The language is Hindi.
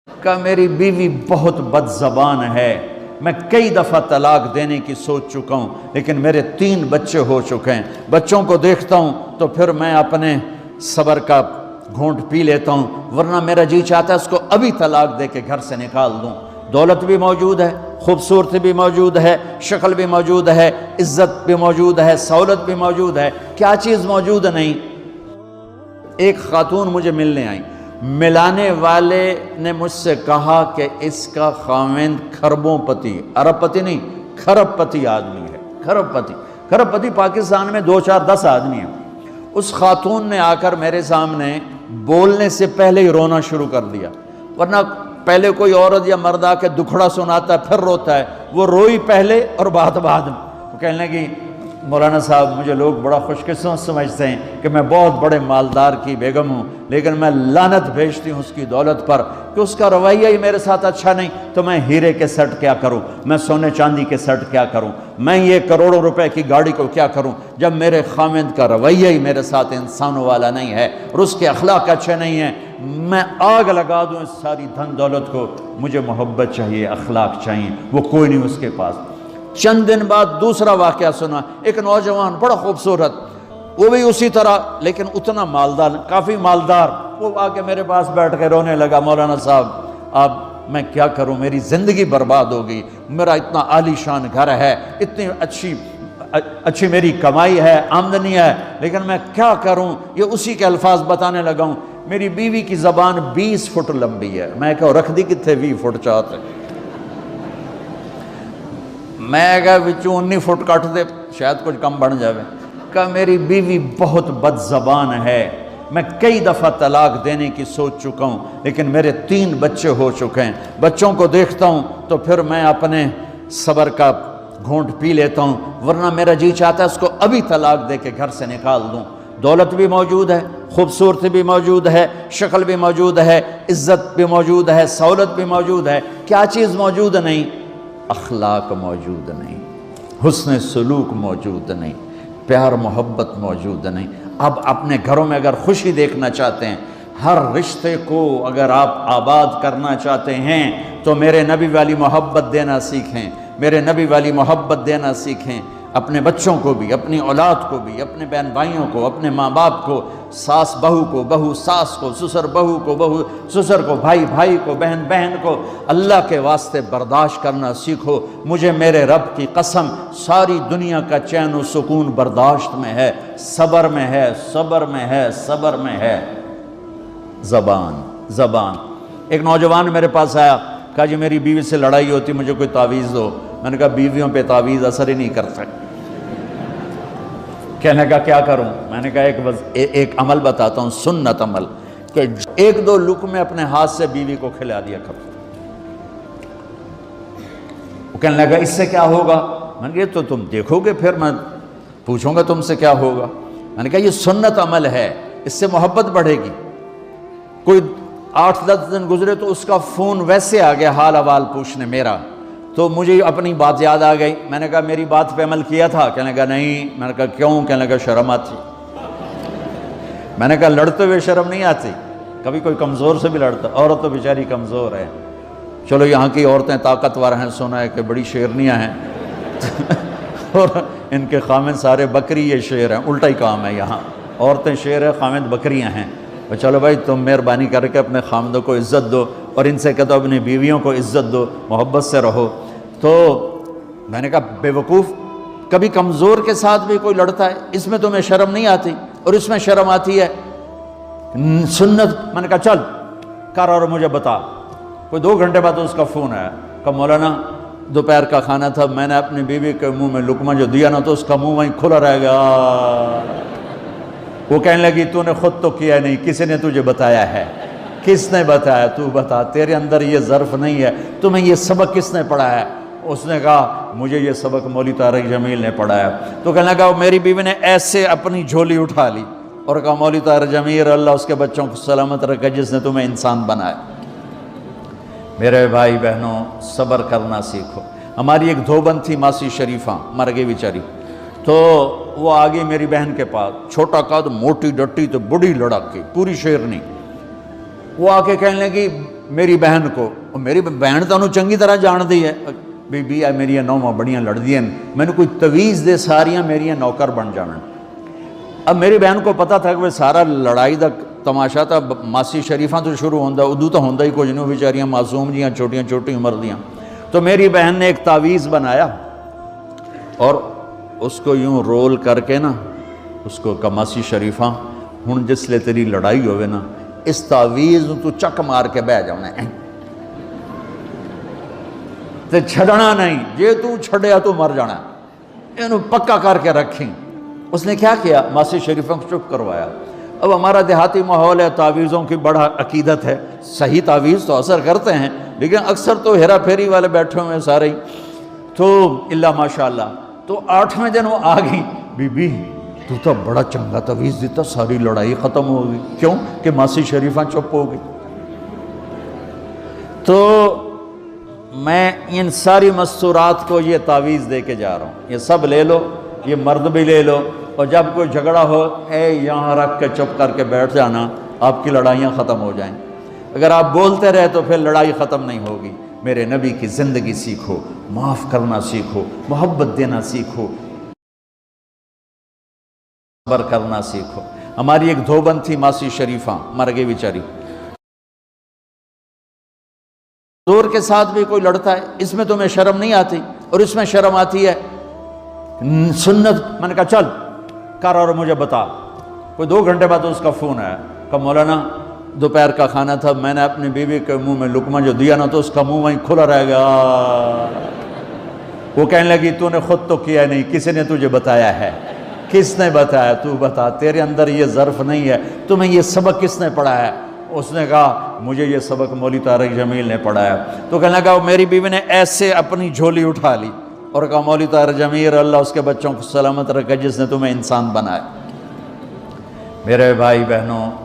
का मेरी बीवी बहुत बदज़बान है, मैं कई दफ़ा तलाक देने की सोच चुका हूँ, लेकिन मेरे 3 बच्चे हो चुके हैं। बच्चों को देखता हूँ तो फिर मैं अपने सब्र का घूंट पी लेता हूँ, वरना मेरा जी चाहता है उसको अभी तलाक दे के घर से निकाल दूँ। दौलत भी मौजूद है, खूबसूरती भी मौजूद है, शक्ल भी मौजूद है, इज्जत भी मौजूद है, सहूलत भी मौजूद है, क्या चीज़ मौजूद नहीं। एक खातून मुझे मिलने आई, मिलाने वाले ने मुझसे कहा कि इसका खाविंद खरबोंपति, अरबपति नहीं, खरबपति आदमी है। खरबपति पाकिस्तान में 2, 4, 10 आदमी हैं। उस खातून ने आकर मेरे सामने बोलने से पहले ही रोना शुरू कर दिया, वरना पहले कोई औरत या मर्द आके दुखड़ा सुनाता फिर रोता है, वो रोई पहले और बात बाद में। वो कहने लगी, मौलाना साहब मुझे लोग बड़ा खुशकिस्मत समझते हैं कि मैं बहुत बड़े मालदार की बेगम हूँ, लेकिन मैं लानत भेजती हूँ उसकी दौलत पर कि उसका रवैया ही मेरे साथ अच्छा नहीं, तो मैं हीरे के सेट क्या करूँ, मैं सोने चांदी के सेट क्या करूँ, मैं ये करोड़ों रुपए की गाड़ी को क्या करूँ, जब मेरे खामिद का रवैया ही मेरे साथ इंसानों वाला नहीं है और उसके अखलाक अच्छे नहीं हैं। मैं आग लगा दूँ इस सारी धन दौलत को, मुझे मोहब्बत चाहिए, अखलाक चाहिए, वो कोई नहीं उसके पास। चंद दिन बाद दूसरा वाक़या सुना, एक नौजवान बड़ा खूबसूरत, वो भी उसी तरह, लेकिन उतना मालदार, काफ़ी मालदार, वो आके मेरे पास बैठ के रोने लगा, मौलाना साहब अब मैं क्या करूं, मेरी ज़िंदगी बर्बाद हो गई, मेरा इतना आलीशान घर है, इतनी अच्छी मेरी कमाई है, आमदनी है, लेकिन मैं क्या करूं। ये उसी के अल्फाज बताने लगा हूं, मेरी बीवी की ज़बान 20 फुट लंबी है, मैं क्या रख दी कितने 20 फुट चाहते, मैं क्या बिचू 19 फुट काट दे शायद कुछ कम बन जाए। का मेरी बीवी बहुत बदज़बान है, मैं कई दफ़ा तलाक देने की सोच चुका हूँ, लेकिन मेरे 3 बच्चे हो चुके हैं। बच्चों को देखता हूँ तो फिर मैं अपने सब्र का घूंट पी लेता हूँ, वरना मेरा जी चाहता है उसको अभी तलाक दे के घर से निकाल दूँ। दौलत भी मौजूद है, खूबसूरती भी मौजूद है, शक्ल भी मौजूद है, इज्जत भी मौजूद है, सहूलत भी मौजूद है, क्या चीज़ मौजूद नहीं, अखलाक मौजूद नहीं, हुस्न सलूक मौजूद नहीं, प्यार मोहब्बत मौजूद नहीं। अब अपने घरों में अगर खुशी देखना चाहते हैं, हर रिश्ते को अगर आप आबाद करना चाहते हैं, तो मेरे नबी वाली मोहब्बत देना सीखें, मेरे नबी वाली मोहब्बत देना सीखें। अपने बच्चों को भी, अपनी औलाद को भी, अपने बहन भाइयों को, अपने माँ बाप को, सास बहू को, बहू सास को, ससुर बहू को, बहू ससुर को, भाई भाई को, बहन बहन को, अल्लाह के वास्ते बर्दाश्त करना सीखो। मुझे मेरे रब की कसम, सारी दुनिया का चैन और सुकून बर्दाश्त में है, सब्र में है, सब्र में है, सब्र में है। ज़बान। एक नौजवान मेरे पास आया, कहा जी मेरी बीवी से लड़ाई होती, मुझे कोई तावीज़ दो। मैंने कहा बीवियों पे तावीज़ असर ही नहीं करता। कहने का क्या करूं, मैंने कहा एक अमल बताता हूं, सुन्नत अमल, कि 1-2 लुक़मे अपने हाथ से बीवी को खिला दिया करो। वो कहने लगा इससे क्या होगा, मैंने कहा तो तुम देखोगे, फिर मैं पूछूंगा तुमसे क्या होगा। मैंने कहा ये सुन्नत अमल है, इससे मोहब्बत बढ़ेगी। कोई 8-10 दिन गुजरे तो उसका फ़ोन वैसे आ गया हाल अवाल पूछने मेरा, तो मुझे अपनी बात याद आ गई। मैंने कहा मेरी बात पे अमल किया था, कहने लगा नहीं। मैंने कहा क्यों, कहने लगा शर्म आती। मैंने कहा लड़ते हुए शर्म नहीं आती, कभी कोई कमज़ोर से भी लड़ता, औरत तो बेचारी कमज़ोर है। चलो यहाँ की औरतें ताकतवर हैं, सुना है कि बड़ी शेरनियाँ हैं और इनके खामिद सारे बकरी ये शेर हैं, उल्टा ही काम है। यहाँ औरतें शेर है, खामिद बकरियाँ हैं। और चलो भाई तुम मेहरबानी करके अपने खामिदों को इज़्ज़त दो, और इनसे कहते हो अपनी बीवियों को इज़्ज़त दो, मोहब्बत से रहो। तो मैंने कहा बेवकूफ़, कभी कमज़ोर के साथ भी कोई लड़ता है, इसमें तुम्हें शर्म नहीं आती और इसमें शर्म आती है, सुन्नत। मैंने कहा चल कर और मुझे बता। कोई 2 घंटे बाद उसका फ़ोन आया, कहा मौलाना दोपहर का खाना था, मैंने अपनी बीवी के मुंह में लुकमा जो दिया ना, तो उसका मुंह वहीं खुला रह गया। वो कहने लगी तूने खुद तो किया नहीं, किसी ने तुझे बताया है। किसने बताया, तू बता, तेरे अंदर ये ज़र्फ़ नहीं है, तुम्हें ये सबक किसने पढ़ाया। उसने कहा मुझे ये सबक मौलवी तारिक जमील ने पढ़ाया। तो कहने लगा मेरी बीवी ने ऐसे अपनी झोली उठा ली और कहा मौलवी तारिक जमील अल्लाह उसके बच्चों को सलामत रखे जिसने तुम्हें इंसान बनाया। मेरे भाई बहनों, सब्र करना सीखो। हमारी एक धोबन थी मासी शरीफा, मर गई बेचारी, तो वो आ गई मेरी बहन के पास, छोटा कद, मोटी डट्टी, तो बड़ी लड़ाकी, पूरी शेरनी। वो आके कहने लगी मेरी बहन को, मेरी बहन तो उन्होंने चंगी तरह जान दी है, बीबी आ मेरिया नौवां बड़ियां लड़दियां, मैंने कोई तवीज़ दे सारियां मेरिया नौकर बन जान। अब मेरी बहन को पता था कि सारा लड़ाई का तमाशा तो मासी शरीफा तो शुरू होंदा, उदू तो होंदा ही कुछ नहीं, बेचारियां मासूम जियां छोटियां छोटी उम्र दियां। तो मेरी बहन ने एक तावीज़ बनाया और उसको यूं रोल करके ना उसको कमासी शरीफा हुण जिसले तेरी लड़ाई होवे ना, इस तावीज़ तू चक मार के बह जाना ते छड़ना नहीं, जे तू छड़िया तू मर जाना, इनू पक्का करके रखी। उसने क्या किया, मासी शरीफों को चुप करवाया। अब हमारा देहाती माहौल है, तावीज़ों की बड़ा अकीदत है, सही तावीज़ तो असर करते हैं, लेकिन अक्सर तो हेरा फेरी वाले बैठे हुए हैं सारे। तो इल्ला माशाअल्लाह, तो 8वें दिन वो आ गई, बीबी तू तो बड़ा चंगा तावीज़ दिता, सारी लड़ाई ख़त्म हो गई। क्यों कि मासी शरीफा चुप हो गई। तो मैं इन सारी मस्तूरात को ये तावीज़ दे के जा रहा हूँ, ये सब ले लो, ये मर्द भी ले लो, और जब कोई झगड़ा हो यहाँ रख के चुप करके बैठ जाना, आपकी लड़ाइयाँ ख़त्म हो जाएं। अगर आप बोलते रहे तो फिर लड़ाई ख़त्म नहीं होगी। मेरे नबी की ज़िंदगी सीखो, माफ़ करना सीखो, मोहब्बत देना सीखो, सब्र करना सीखो। हमारी एक धोबन थी मासी शरीफा, मर गई बेचारी। जोर के साथ भी कोई लड़ता है, इसमें तुम्हें शर्म नहीं आती और इसमें शर्म आती है। सुन्नत, मैंने कहा चल कर और मुझे बता। कोई 2 घंटे बाद तो उसका फ़ोन आया, कहा मौलाना दोपहर का खाना था, मैंने अपनी बीवी के मुंह में लुकमा जो दिया ना तो उसका मुंह वहीं खुला रह गया। वो कहने लगी तूने खुद तो किया नहीं, किसी ने तुझे बताया है? किसने बताया? तू बता, तेरे अंदर ये ज़र्फ नहीं है, तुम्हें ये सबक किसने पढ़ाया? उसने कहा मुझे ये सबक मौलवी तारिक जमील ने पढ़ाया। तो कहने लगा मेरी बीवी ने ऐसे अपनी झोली उठा ली और कहा मौलवी तारिक जमील अल्लाह उसके बच्चों को सलामत रखे जिसने तुम्हें इंसान बनाया। मेरे भाई बहनों,